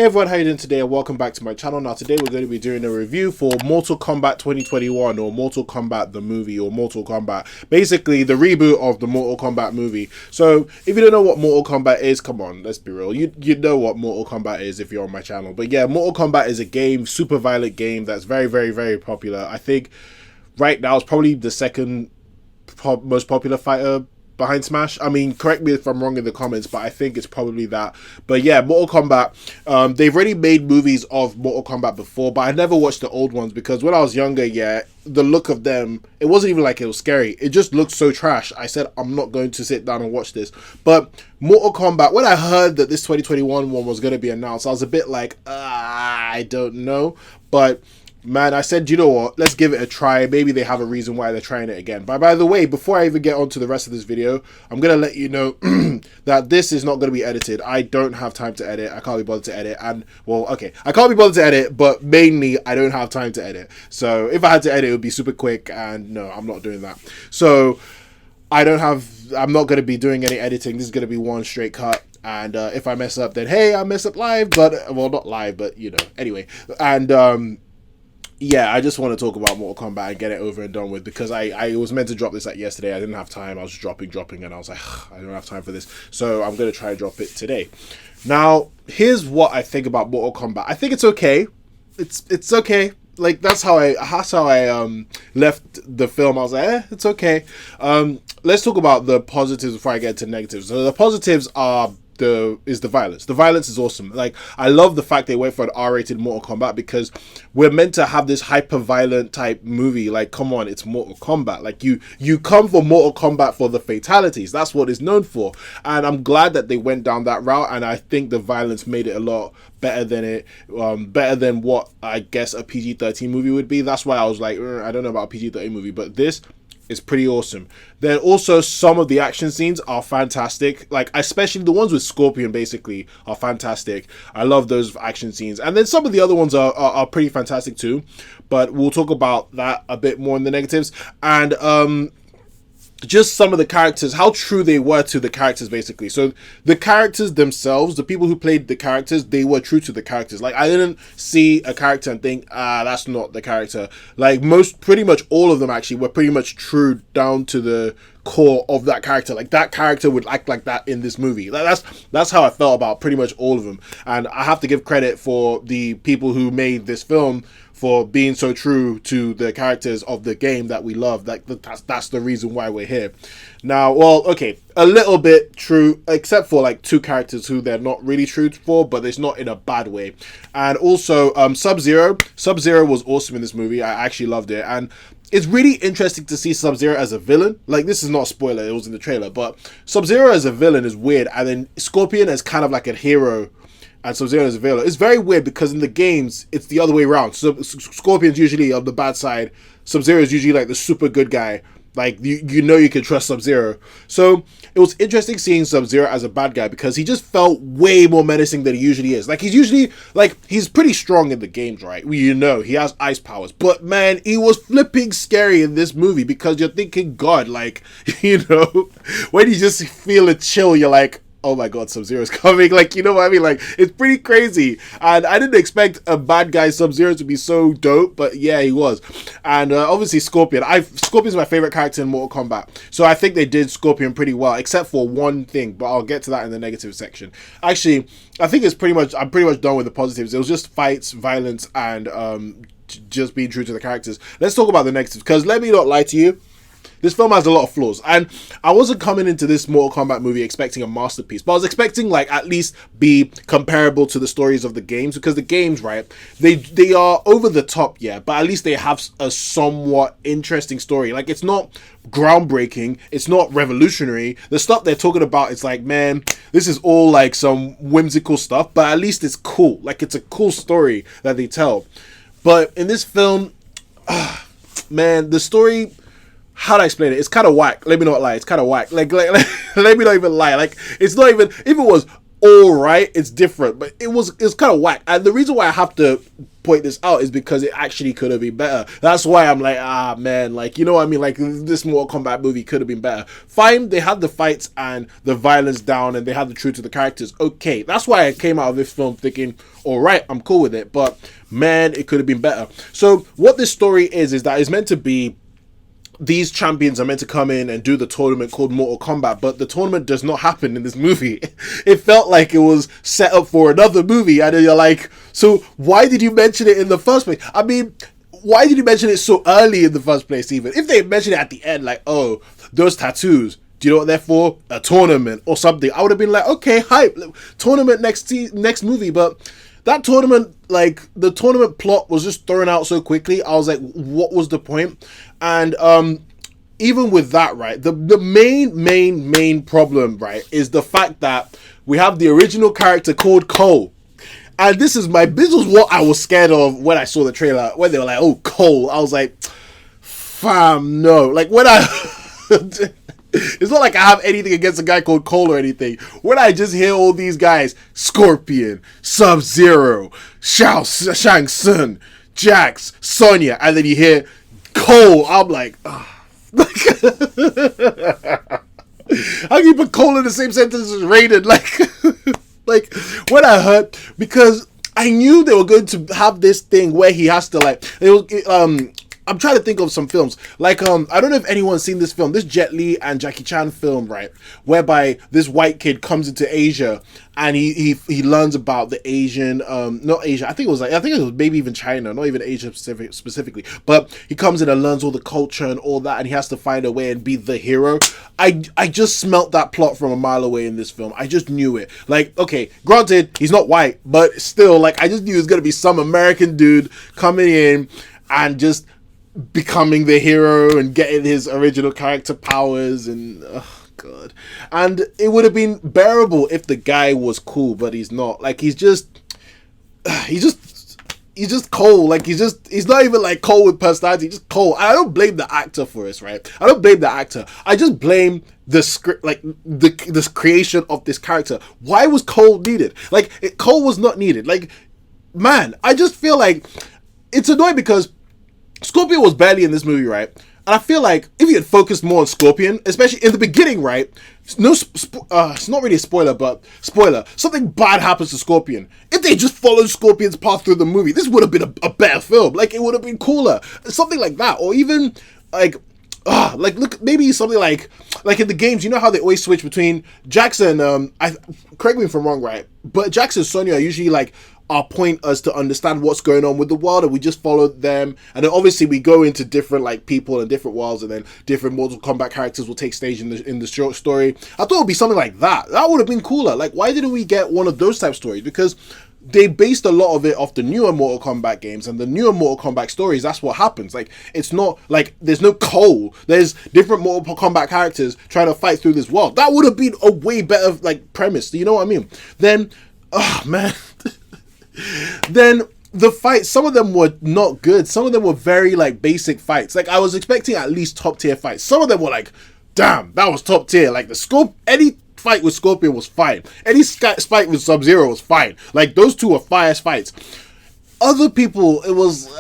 Hey everyone, how you doing today, and welcome back to my channel. Now today we're going to be doing a review for Mortal Kombat 2021, or Mortal Kombat the movie, or Mortal Kombat, basically the reboot of the Mortal Kombat movie. So if you don't know what Mortal Kombat is, come on, let's be real, you know what Mortal Kombat is if you're on my channel. But yeah, Mortal Kombat is a game, super violent game that's very popular. I think right now it's probably the second most popular fighter behind Smash. I mean, correct me if I'm wrong in the comments, but I think it's probably that. But yeah, Mortal Kombat, they've already made movies of Mortal Kombat before, but I never watched the old ones because when I was younger, yeah, the look of them, it wasn't even like it was scary. It just looked so trash. I said, I'm not going to sit down and watch this. But Mortal Kombat, when I heard that this 2021 one was going to be announced, I was a bit like, I don't know. But man, I said, you know what, let's give it a try. Maybe they have a reason why they're trying it again. But by the way, before I even get on to the rest of this video, I'm going to let you know that this is not going to be edited. I don't have time to edit. I can't be bothered to edit. And, well, okay, I can't be bothered to edit, but mainly I don't have time to edit. So if I had to edit, it would be super quick. And no, I'm not doing that. So I'm not going to be doing any editing. This is going to be one straight cut. And if I mess up, then hey, I mess up live. But, well, not live, but, you know, anyway. And, yeah, I just want to talk about Mortal Kombat and get it over and done with, because I was meant to drop this like yesterday. I didn't have time. I was dropping, and I was like, I don't have time for this. So I'm going to try and drop it today. Now, here's what I think about Mortal Kombat. I think it's okay. It's okay. Like, that's how I left the film. I was like, it's okay. Let's talk about the positives before I get to negatives. So the positives are the violence. The violence is awesome. Like, I love the fact they went for an R-rated Mortal Kombat, because we're meant to have this hyper violent type movie. Like, come on, it's Mortal Kombat. Like, you come for Mortal Kombat for the fatalities. That's what it's known for. And I'm glad that they went down that route, and I think the violence made it a lot better than what I guess a PG-13 movie would be. That's why I was like, I don't know about a PG-13 movie, but this is pretty awesome. Then also some of the action scenes are fantastic. Like, especially the ones with Scorpion basically are fantastic. I love those action scenes. And then some of the other ones are pretty fantastic too. But we'll talk about that a bit more in the negatives. And just some of the characters, how true they were to the characters, basically. So the characters themselves, the people who played the characters, they were true to the characters. Like, I didn't see a character and think, that's not the character. Like, pretty much all of them actually were pretty much true down to the core of that character. Like, that character would act like that in this movie. That's how I felt about pretty much all of them. And I have to give credit for the people who made this film for being so true to the characters of the game that we love. That's the reason why we're here. Now, well, okay, a little bit true, except for like two characters who they're not really true for, but it's not in a bad way. And also, Sub-Zero was awesome in this movie. I actually loved it. And it's really interesting to see Sub-Zero as a villain. Like, this is not a spoiler, it was in the trailer, but Sub-Zero as a villain is weird. And then Scorpion as kind of like a hero, and Sub-Zero is a villain. It's very weird because in the games, it's the other way around. So Scorpion's usually on the bad side. Sub-Zero is usually like the super good guy. Like, you know you can trust Sub-Zero. So it was interesting seeing Sub-Zero as a bad guy, because he just felt way more menacing than he usually is. Like, he's pretty strong in the games, right? You know, he has ice powers. But man, he was flipping scary in this movie, because you're thinking, God, like, you know, when you just feel a chill, you're like, oh my God, Sub-Zero's coming. Like, you know what I mean? Like, it's pretty crazy. And I didn't expect a bad guy Sub-Zero to be so dope, but yeah, he was. And obviously Scorpion. Scorpion's my favorite character in Mortal Kombat. So I think they did Scorpion pretty well, except for one thing, but I'll get to that in the negative section. Actually, I think I'm pretty much done with the positives. It was just fights, violence, and just being true to the characters. Let's talk about the negatives, because let me not lie to you, this film has a lot of flaws, and I wasn't coming into this Mortal Kombat movie expecting a masterpiece, but I was expecting, like, at least be comparable to the stories of the games, because the games, right, they are over the top, yeah, but at least they have a somewhat interesting story. Like, it's not groundbreaking, it's not revolutionary. The stuff they're talking about, it's like, man, this is all like some whimsical stuff, but at least it's cool. Like, it's a cool story that they tell. But in this film, man, the story, how do I explain it? It's kind of whack. Let me not lie. It's kind of whack. Like let me not even lie. Like, it's not even, if it was all right, it's different, but it's kind of whack. And the reason why I have to point this out is because it actually could have been better. That's why I'm like, ah man, like, you know what I mean, like this Mortal Kombat movie could have been better. Fine, they had the fights and the violence down and they had the truth to the characters. Okay, that's why I came out of this film thinking, all right, I'm cool with it, but man, it could have been better. So what this story is that it's meant to be, these champions are meant to come in and do the tournament called Mortal Kombat, but the tournament does not happen in this movie. It felt like it was set up for another movie, and you're like, so why did you mention it in the first place? I mean, why did you mention it so early in the first place even? If they mentioned it at the end, like, oh, those tattoos, do you know what they're for? A tournament or something. I would have been like, okay, hype, tournament next movie, but that tournament, like, the tournament plot was just thrown out so quickly. I was like, what was the point? And even with that, right, the main problem, right, is the fact that we have the original character called Cole. And this was what I was scared of when I saw the trailer. When they were like, oh, Cole. I was like, fam, no. Like, when I... It's not like I have anything against a guy called Cole or anything. When I just hear all these guys, Scorpion, Sub-Zero, Shang Tsung, Jax, Sonya, and then you hear Cole, I'm like, ugh. How can you put Cole in the same sentence as Raiden? Like when I heard, because I knew they were going to have this thing where he has to I'm trying to think of some films. Like, I don't know if anyone's seen this film, this Jet Li and Jackie Chan film, right? Whereby this white kid comes into Asia and he learns about the Asian, not Asia, I think it was maybe even China, not even Asia specifically. But he comes in and learns all the culture and all that, and he has to find a way and be the hero. I just smelt that plot from a mile away in this film. I just knew it. Like, okay, granted, he's not white, but still, like, I just knew it was going to be some American dude coming in and just becoming the hero and getting his original character powers, and oh god, and it would have been bearable if the guy was cool, but he's not. Like, he's just Cole. Like, he's not even like Cole with personality, just Cole. And I don't blame the actor for this, right? I don't blame the actor. I just blame the script, like this creation of this character. Why was Cole needed? Like, Cole was not needed. Like, man, I just feel like it's annoying because Scorpion was barely in this movie, right? And I feel like if you had focused more on Scorpion, especially in the beginning, right? It's not really a spoiler, but spoiler. Something bad happens to Scorpion. If they just followed Scorpion's path through the movie, this would have been a better film. Like, it would have been cooler. Something like that. Or even, like, look, maybe something like in the games, you know how they always switch between Jackson, correct me if I'm wrong, right? But Jackson and Sonya are usually, like, our point as to understand what's going on with the world, and we just follow them, and then obviously we go into different, like, people and different worlds, and then different Mortal Kombat characters will take stage in the short story. I thought it would be something like that. That would have been cooler. Like, why didn't we get one of those type stories? Because they based a lot of it off the newer Mortal Kombat games, and the newer Mortal Kombat stories, that's what happens. Like, it's not like there's no Cole, there's different Mortal Kombat characters trying to fight through this world. That would have been a way better, like, premise. You know what I mean? Then, oh man. Then the fights, some of them were not good. Some of them were very, like, basic fights. Like, I was expecting at least top tier fights. Some of them were like, damn, that was top tier. Like, any fight with Scorpion was fine. Any fight with Sub-Zero was fine. Like, those two were fire fights. Other people, it was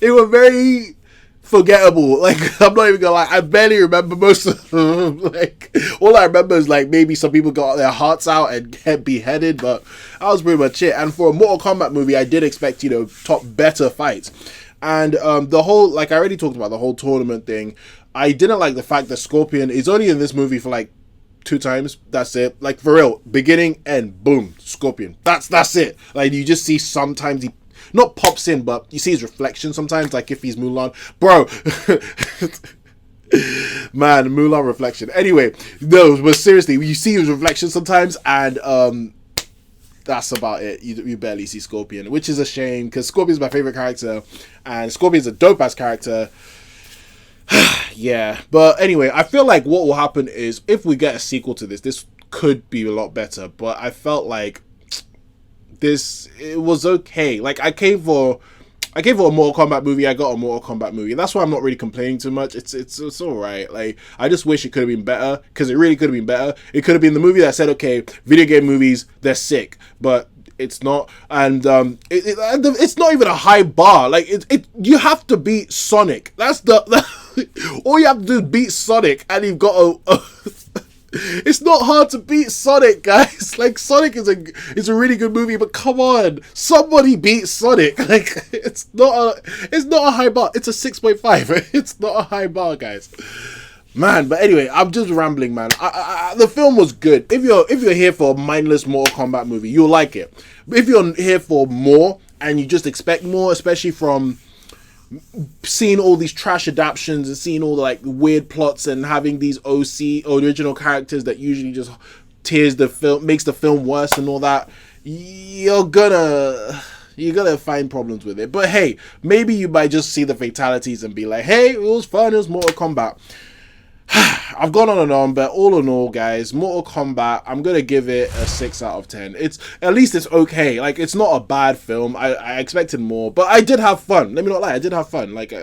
they were very forgettable. Like, I'm not even gonna lie, I barely remember most of them. Like, all I remember is, like, maybe some people got their hearts out and get beheaded, but that was pretty much it. And for a Mortal Kombat movie, I did expect, you know, better fights. And the whole, like, I already talked about the whole tournament thing. I didn't like the fact that Scorpion is only in this movie for, like, 2 times. That's it. Like, for real, beginning, end, boom, Scorpion. That's it. Like, you just see sometimes he not pops in, but you see his reflection sometimes, like if he's Mulan. Bro. Man, Mulan reflection. Anyway, no, but seriously, you see his reflection sometimes, and that's about it. You barely see Scorpion, which is a shame, because Scorpion's my favorite character, and Scorpion's a dope-ass character. Yeah, but anyway, I feel like what will happen is, if we get a sequel to this could be a lot better, but I felt like it was okay. Like, I came for I gave it a Mortal Kombat movie. I got a Mortal Kombat movie. That's why I'm not really complaining too much. It's all right. Like, I just wish it could have been better, because it really could have been better. It could have been the movie that said, okay, video game movies, they're sick, but it's not. And it's not even a high bar. Like, you have to beat Sonic. That's all you have to do is beat Sonic, and you've got it's not hard to beat Sonic, guys. Like, Sonic is a really good movie, but come on, somebody beat Sonic. Like, it's not a high bar. It's a 6.5. It's not a high bar, guys. Man, but anyway, I'm just rambling, man. The film was good. If you're here for a mindless Mortal Kombat movie, you'll like it. But if you're here for more and you just expect more, especially from seeing all these trash adaptions and seeing all the like weird plots and having these original characters that usually just makes the film worse and all that, you're gonna find problems with it. But hey, maybe you might just see the fatalities and be like, hey, it was fun, it was Mortal Kombat. I've gone on and on, but all in all, guys, Mortal Kombat, I'm gonna give it a 6 out of 10. At least it's okay. Like, it's not a bad film. I expected more, but I did have fun. Let me not lie, I did have fun, like,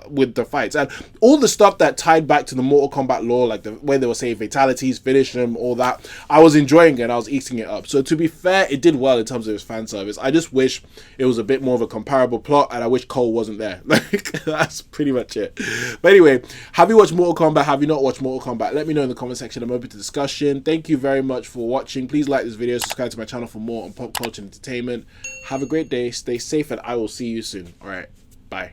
with the fights and all the stuff that tied back to the Mortal Kombat lore, like the way they were saying fatalities, finish them, all that. I was enjoying it. I was eating it up. So to be fair, it did well in terms of its fan service. I just wish it was a bit more of a comparable plot, and I wish Cole wasn't there. Like, that's pretty much it. But anyway, have you watched Mortal Kombat? Have you not watched Mortal Kombat? Let me know in the comment section. I'm open to discussion. Thank you very much for watching. Please like this video, subscribe to my channel for more on pop culture and entertainment. Have a great day, stay safe, and I will see you soon. All right, bye.